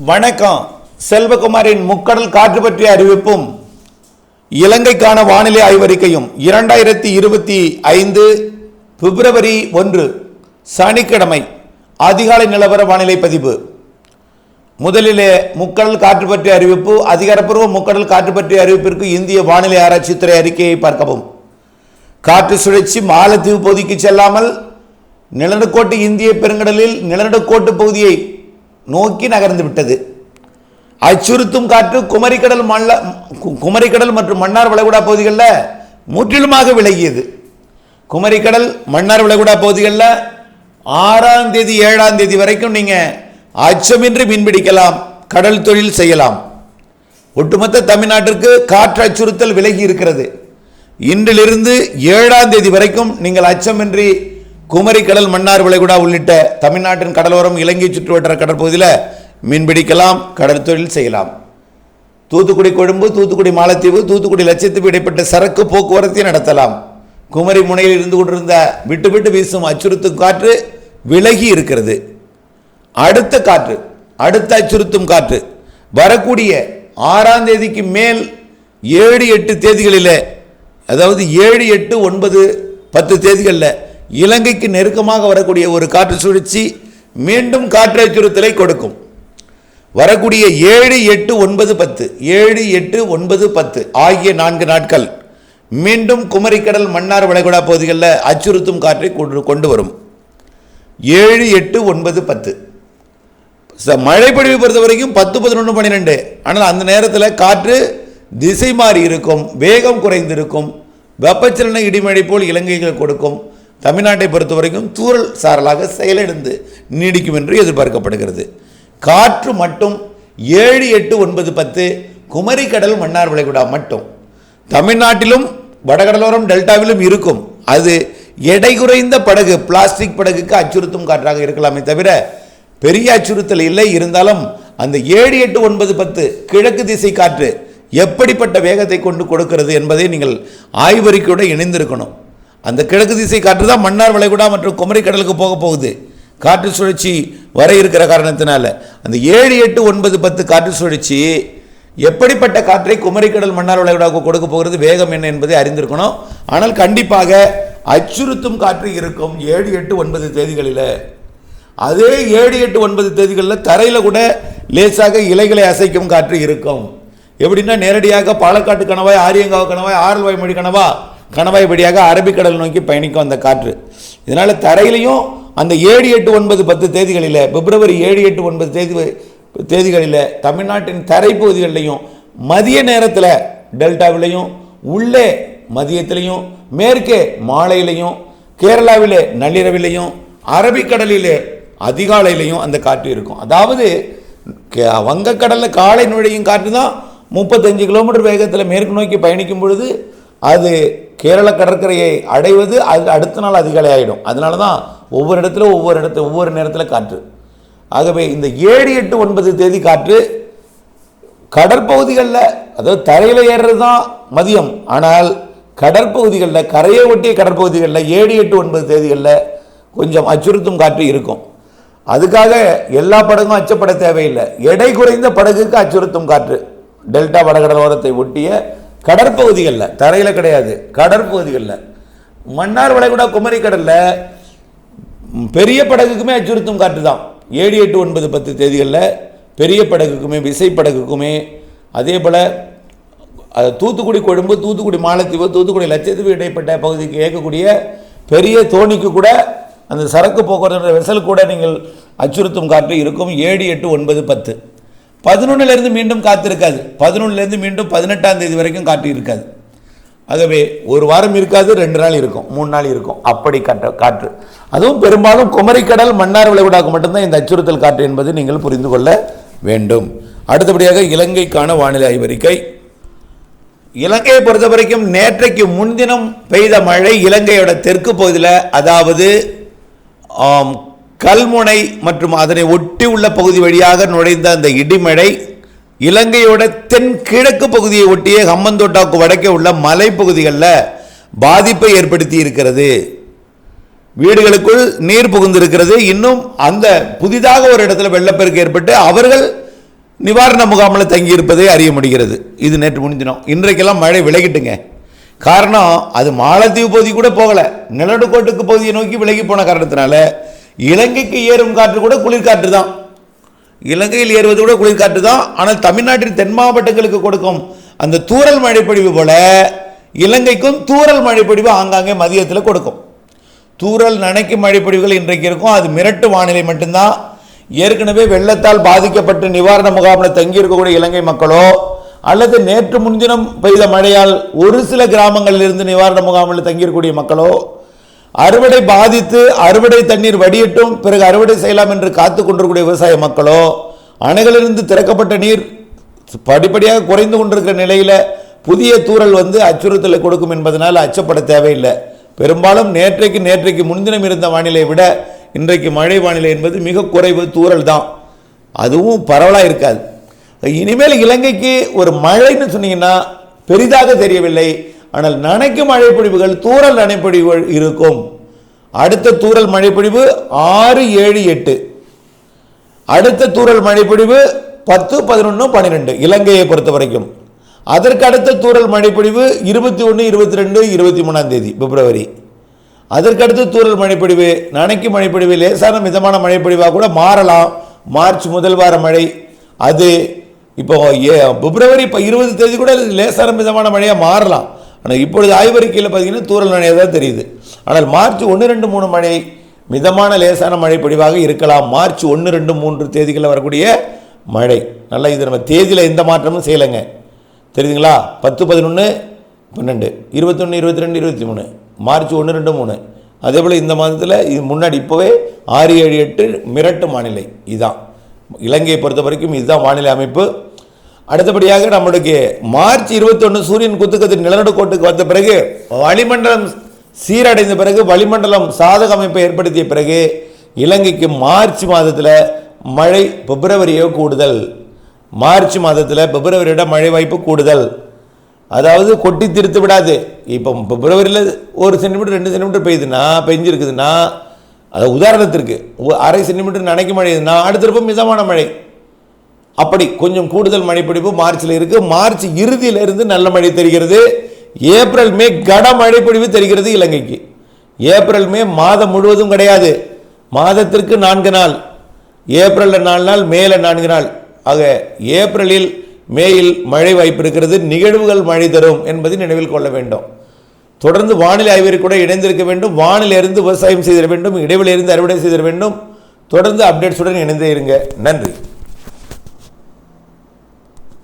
வணக்கம். செல்வகுமாரின் முக்கடல் காற்று பற்றிய அறிவிப்பும் இலங்கைக்கான வானிலை ஆய்வறிக்கையும் 2025 பிப்ரவரி 1 சனிக்கிழமை அதிகாலை நிலவர வானிலை பதிவு. முதலிலே முக்கடல் காற்று பற்றிய அறிவிப்பு. அதிகாரப்பூர்வ முக்கடல் காற்று பற்றிய அறிவிப்பிற்கு இந்திய வானிலை ஆராய்ச்சித்துறை அறிக்கையை பார்க்கவும். காற்று சுழற்சி மாலத்தீவு பகுதிக்கு செல்லாமல் நிலநடுக்கோட்டு இந்திய பெருங்கடலில் நிலநடுக்கோட்டு பகுதியை நோக்கி நகர்ந்து விட்டது. அச்சுறுத்தும் காற்று குமரிக்கடல் மற்றும் மன்னார் வளைகுடா பகுதிகளில் முற்றிலுமாக விலகியது. குமரிக்கடல் மன்னார் வளைகுடா பகுதிகளில் 6ஆம் தேதி 7ஆம் தேதி வரைக்கும் நீங்கள் அச்சமின்றி மீன்பிடிக்கலாம், கடல் தொழில் செய்யலாம். ஒட்டுமொத்த தமிழ்நாட்டிற்கு காற்று அச்சுறுத்தல் விலகி இருக்கிறது. இன்றிலிருந்து 7ஆம் தேதி வரைக்கும் நீங்கள் அச்சமின்றி குமரிக்கடல் மன்னார் வளைகுடா உள்ளிட்ட தமிழ்நாட்டின் கடலோரம் இலங்கை சுற்றுவட்டார கடற்பகுதியில் மீன்பிடிக்கலாம், கடல் தொழில் செய்யலாம். தூத்துக்குடி கொழும்பு, தூத்துக்குடி மாலத்தீவு, தூத்துக்குடி லட்சத்தீவு இடைப்பட்ட சரக்கு போக்குவரத்தை நடத்தலாம். குமரி முனையில் இருந்து கொண்டிருந்த விட்டு விட்டு வீசும் அச்சுறுத்தும் காற்று விலகி இருக்கிறது. அடுத்த அச்சுறுத்தும் காற்று வரக்கூடிய 6ஆம் தேதிக்கு மேல் 7-8 தேதிகளில், அதாவது 7, 8, 9, 10 தேதிகளில் இலங்கைக்கு நெருக்கமாக வரக்கூடிய ஒரு காற்று சுழற்சி மீண்டும் காற்று அச்சுறுத்தலை கொடுக்கும். வரக்கூடிய 7, 8, 9, 10 7, 8, 9, 10 ஆகிய 4 நாட்கள் மீண்டும் குமரிக்கடல் மன்னார் வளைகுடா பகுதிகளில் அச்சுறுத்தும் காற்றை கொண்டு வரும். 7, 8, 9, 10 மழைப்பொழிவு பொறுத்த வரைக்கும் 10, 11, 12. ஆனால் அந்த நேரத்தில் காற்று திசை மாறி இருக்கும், வேகம் குறைந்திருக்கும், வெப்பச்சலன இடிமழை போல் இலங்கைகள் கொடுக்கும். தமிழ்நாட்டை பொறுத்த வரைக்கும் தூறல் சாரலாக செயலிழந்து நீடிக்கும் என்று எதிர்பார்க்கப்படுகிறது. காற்று மட்டும் 7, 8, 9, 10 குமரிக்கடல் மன்னார் வளைகுடா மட்டும். தமிழ்நாட்டிலும் வடகடலோரம் டெல்டாவிலும் இருக்கும். அது எடை குறைந்த படகு, பிளாஸ்டிக் படகுக்கு அச்சுறுத்தும் காற்றாக இருக்கலாமே தவிர பெரிய அச்சுறுத்தல் இல்லை. இருந்தாலும் அந்த 7, 8, 9, 10 கிழக்கு திசை காற்று எப்படிப்பட்ட வேகத்தை கொண்டு கொடுக்கிறது என்பதை நீங்கள் ஆய்வறிக்கையோடு இணைந்திருக்கணும். அந்த கிழக்கு திசை காற்று தான் மன்னார் வளைகுடா மற்றும் குமரிக்கடலுக்கு போக போகுது. காற்று சுழற்சி வர இருக்கிற காரணத்தினால அந்த 7, 8, 9, 10 காற்று சுழற்சி எப்படிப்பட்ட காற்றை குமரிக்கடல் மன்னார் வளைகுடாவுக்கு கொடுக்க போகிறது, வேகம் என்ன என்பதை அறிந்திருக்கணும். ஆனால் கண்டிப்பாக அச்சுறுத்தும் காற்று இருக்கும் 7, 8, 9 தேதிகளில். அதே 7, 8, 9 தேதிகளில் கரையில் கூட லேசாக இலைகளை அசைக்கும் காற்று இருக்கும். எப்படின்னா நேரடியாக பாலக்காட்டு கணவாய், ஆரியங்காவு கணவாய், ஆரல்வாய் மொழி கணவாய் வழியாக அரபிக்கடல் நோக்கி பயணிக்கும் அந்த காற்று. இதனால் தரையிலையும் அந்த 7, 8, 9, 10 தேதிகளில், பிப்ரவரி 7, 8, 9 தேதிகளில் தமிழ்நாட்டின் தரைப்பகுதிகளிலையும் மதிய நேரத்தில் டெல்டாவிலையும், உள்ளே மதியத்திலையும், மேற்கே மாலையிலையும், கேரளாவிலே நள்ளிரவிலையும், அரபிக்கடலிலே அதிகாலையிலையும் அந்த காற்று இருக்கும். அதாவது வங்கக்கடலில் காலை நுழையும் காற்று தான் 35 கிலோமீட்டர் வேகத்தில் மேற்கு நோக்கி பயணிக்கும் பொழுது அது கேரள கடற்கரையை அடைவது அது அடுத்த நாள் அதிகாலை ஆகிடும். அதனால தான் ஒவ்வொரு நேரத்தில் காற்று. ஆகவே இந்த 7, 8, 9 தேதி காற்று கடற்பகுதிகளில், அதாவது தரையில் ஏறுறது தான் மதியம். ஆனால் கடற்பகுதிகளில், கரையை ஒட்டிய கடற்பகுதிகளில் 7, 8, 9 தேதிகளில் கொஞ்சம் அச்சுறுத்தும் காற்று இருக்கும். அதுக்காக எல்லா படகும் அச்சப்பட தேவையில்லை. எடை குறைந்த படகுக்கு அச்சுறுத்தும் காற்று டெல்டா வடகடலோரத்தை ஒட்டிய கடற்பகுதிகளில், தரையில் கிடையாது, கடற்பகுதிகளில் மன்னார் வளைகுடா குமரிக்கடலில் பெரிய படகுக்குமே அச்சுறுத்தும் காற்று தான். 7, 8, 9, 10 தேதிகளில் பெரிய படகுக்குமே, விசைப்படகுக்குமே, அதே போல் தூத்துக்குடி கொழும்பு, தூத்துக்குடி மாலத்தீவு, தூத்துக்குடி லட்சத்தீவு இடைப்பட்ட பகுதிக்கு இயக்கக்கூடிய பெரிய தோணிக்கு கூட, அந்த சரக்கு போக்குவரத்து வெசல் கூட நீங்கள் அச்சுறுத்தும் காற்று இருக்கும். 7, 8, 9, 10 11லேருந்து மீண்டும் காற்று இருக்காது. 11லேருந்து மீண்டும் 18ஆம் தேதி வரைக்கும் காற்று இருக்காது. ஆகவே ஒரு வாரம் இருக்காது, 2 நாள் இருக்கும், 3 நாள் இருக்கும். அப்படி காற்று, அதுவும் பெரும்பாலும் குமரிக்கடல் மன்னார் வளைகுடாவுக்கு மட்டும்தான் இந்த அச்சுறுத்தல் காற்று என்பது நீங்கள் புரிந்து கொள்ள வேண்டும். அடுத்தபடியாக இலங்கைக்கான வானிலை ஆய்வறிக்கை. இலங்கையை பொறுத்த வரைக்கும் நேற்றைக்கு முன்தினம் பெய்த மழை இலங்கையோட தெற்கு பகுதியில், அதாவது கல்முனை மற்றும் அதனை ஒட்டி உள்ள பகுதி வழியாக நுழைந்த அந்த இடிமழை இலங்கையோட தென் கிழக்கு பகுதியை ஒட்டிய ஹம்மந்தோட்டாவுக்கு வடக்கே உள்ள மலைப்பகுதிகளில் பாதிப்பை ஏற்படுத்தி இருக்கிறது. வீடுகளுக்குள் நீர் புகுந்திருக்கிறது. இன்னும் அந்த புதிதாக ஒரு இடத்துல வெள்ளப்பெருக்கு ஏற்பட்டு அவர்கள் நிவாரண முகாமில் தங்கியிருப்பதை அறிய முடிகிறது. இது நேற்று முடிஞ்சிடும். இன்றைக்கெல்லாம் மழை விலகிட்டுங்க. காரணம் அது மாலத்தீவு பகுதி கூட போகலை, நிலநடுக்கோட்டுக்கு பகுதியை நோக்கி விலகி போன காரணத்தினால இலங்கைக்கு ஏறும் காற்று கூட குளிர்காற்று தான். இலங்கையில் ஏறுவது கூட குளிர்காற்று தான். ஆனால் தமிழ்நாட்டின் தென் மாவட்டங்களுக்கு கொடுக்கும் அந்த தூறல் மழைப்பொழிவு போல இலங்கைக்கும் தூறல் மழைப்பொழிவு ஆங்காங்கே மதியத்தில் கொடுக்கும். தூறல் நனைக்கும் மழைப்பொழிவுகள் இன்றைக்கு இருக்கும். அது மிரட்டு வானிலை மட்டும்தான். ஏற்கனவே வெள்ளத்தால் பாதிக்கப்பட்டு நிவாரண முகாமில் தங்கியிருக்கக்கூடிய இலங்கை மக்களோ அல்லது நேற்று முன்தினம் பெய்த மழையால் ஒரு சில கிராமங்களில் இருந்து நிவாரண முகாமில் தங்கியிருக்கக்கூடிய மக்களோ அறுவடை பாதித்து அறுவடை தண்ணீர் வடியட்டும் பிறகு அறுவடை செய்யலாம் என்று காத்து கொண்டிருக்கூடிய விவசாய மக்களோ அணைகளிலிருந்து திறக்கப்பட்ட நீர் படிப்படியாக குறைந்து கொண்டிருக்கிற நிலையில் புதிய தூறல் அச்சுறுத்தலை கொடுக்கும் என்பதனால் அச்சப்பட தேவையில்லை. பெரும்பாலும் நேற்றைக்கு முன்தினம் இருந்த வானிலை விட இன்றைக்கு மழை வானிலை என்பது மிக குறைவு, தூறல் தான், அதுவும் பரவலாக இருக்காது. இனிமேல் இலங்கைக்கு ஒரு மழைன்னு சொன்னீங்கன்னா பெரிதாக தெரியவில்லை. ஆனால் நனைக்கும் மழைப்பொழிவுகள் தூறல் நனைப்பொழிவுகள் இருக்கும். அடுத்த தூறல் மழைப்பொழிவு 6, 7, 8. அடுத்த தூறல் மழைப்பொழிவு 10, 11, 12 இலங்கையை பொறுத்த வரைக்கும். அதற்கு அடுத்த தூறல் மழைப்பொழிவு 21, 22, 23ஆம் தேதி பிப்ரவரி. அதற்கடுத்து தூறல் மழைப்பொழிவு நனைக்கும் மழைப்பொழிவு லேசான மிதமான மழைப்பொழிவாக கூட மாறலாம். மார்ச் முதல் வார மழை அது இப்போ பிப்ரவரி 20 தேதி கூட லேசான மிதமான மழையாக மாறலாம். ஆனால் இப்பொழுது ஆய்வறிக்கையில் பார்த்தீங்கன்னா தூறல் மழையாக தான் தெரியுது. ஆனால் மார்ச் 1, 2, 3 மழை மிதமான லேசான மழை பொழிவாக இருக்கலாம். மார்ச் 1, 2, 3 தேதிகளில் வரக்கூடிய மழை நல்லா. இது நம்ம தேதியில் எந்த மாற்றமும் செய்யலைங்க, தெரியுதுங்களா? 10, 11, 12, 21, 22, 23 மார்ச் 1, 2, 3. அதே போல் இந்த மாதத்தில் இது முன்னாடி இப்போவே 6, 7, 8 மிரட்டு வானிலை. இதுதான் இலங்கையை பொறுத்த வரைக்கும் இதுதான் வானிலை அமைப்பு. அடுத்தபடியாக நம்மளுக்கு மார்ச் 21 சூரியன் குத்துக்கத்தின் நிலநடுக்கோட்டுக்கு வந்த பிறகு வளிமண்டலம் சீரடைந்த பிறகு வளிமண்டலம் சாதக அமைப்பை ஏற்படுத்திய பிறகு இலங்கைக்கு மார்ச் மாதத்தில் மழை பிப்ரவரியோ கூடுதல். மார்ச் மாதத்தில் பிப்ரவரியோட மழை வாய்ப்பு கூடுதல். அதாவது கொட்டி திருத்து விடாது. இப்போ பிப்ரவரியில் 1 சென்டிமீட்டர் 2 சென்டிமீட்டர் பெஞ்சிருக்குதுன்னா அது உதாரணத்திற்கு 1/2 சென்டிமீட்டர் நனைக்க மழைதுன்னா அடுத்திருப்ப மிதமான மழை. அப்படி கொஞ்சம் கூடுதல் மழைப்பொழிவு மார்ச்சில் இருக்குது. மார்ச் இறுதியிலிருந்து நல்ல மழை தெரிகிறது. ஏப்ரல் மே கனமழை பொழிவு தெரிகிறது இலங்கைக்கு. ஏப்ரல் மே மாதம் முழுவதும் கிடையாது, மாதத்திற்கு 4 நாள். ஏப்ரலில் 4 நாள், மேல 4 நாள். ஆக ஏப்ரலில் மேயில் மழை வாய்ப்பு இருக்கிறது. நிகழ்வுகள் மழை தரும் என்பதை நினைவில் கொள்ள வேண்டும். தொடர்ந்து வானிலை ஆய்வறிக்கை கூட இணைந்திருக்க வேண்டும். வானிலிருந்து விவசாயம் செய்திட வேண்டும், இடைவெளியிலிருந்து அறுவடை செய்திட வேண்டும். தொடர்ந்து அப்டேட்ஸுடன் இணைந்தே இருங்க. நன்றி.